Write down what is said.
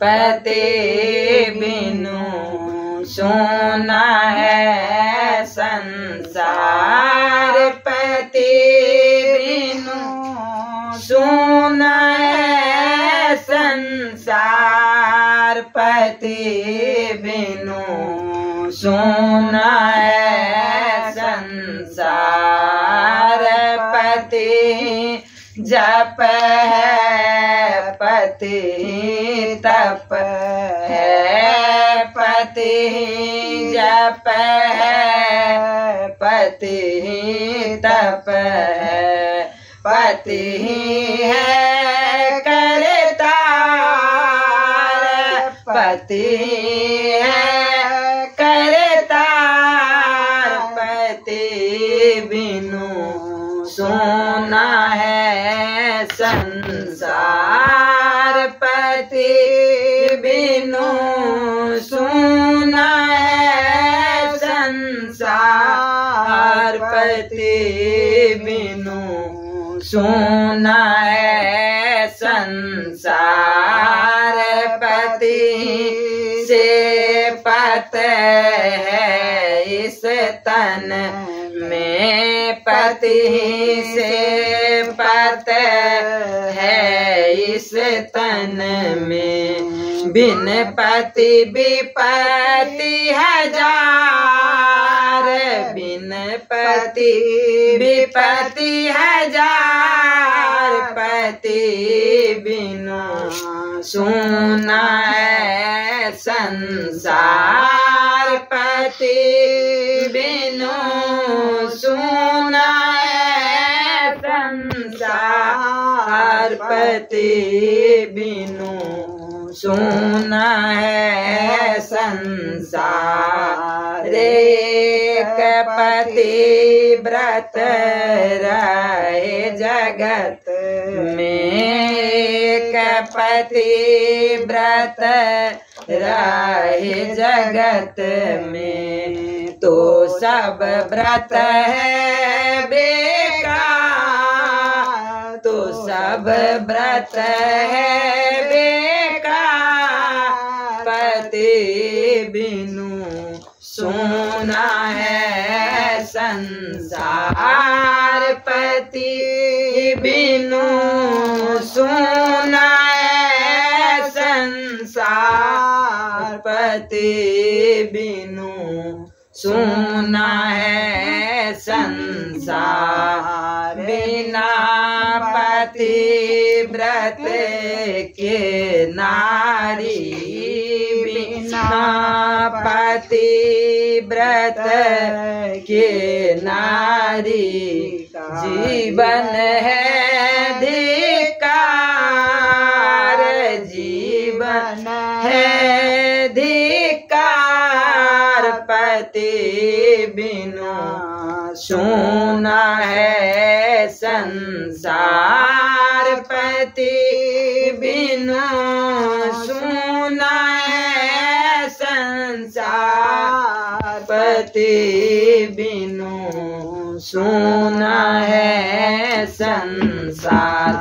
पति बिनु सोना है संसार, पति बिनु सोना है संसार, पति बिनु सोना है संसार, पति जप है पति तप है, पति जप है पति तप है, पति है करतार, पति है करतार, पति बिनु सोना है संसार, पति बिनु सोना है संसार, पति बिनु सोना है संसार, पति से पत है इस तन में, पति से पत है इस तन में, बिन पति विपत्ति हजार, बिन पति विपत्ति हजार, पति बिनु सोना है संसार, पति बिनु सोना है संसार, पति बिनु सोना है संसार, एक पति व्रत रहे जगत में, एक पति व्रत रहे जगत में, तो सब व्रत है बेकार, तो सब व्रत है बेकार, पति बिनु सोना है संसार, पति बिनु सोना है संसार, पति बिनु सोना है संसार, बिना पति व्रत के नारी, बिना पति व्रत के नारी, जीवन है धिक्कार, जीवन है धिक्कार, पति बिनु सोना है संसार, पति बिनु सोना है संसार, पति बिनु सोना है संसार।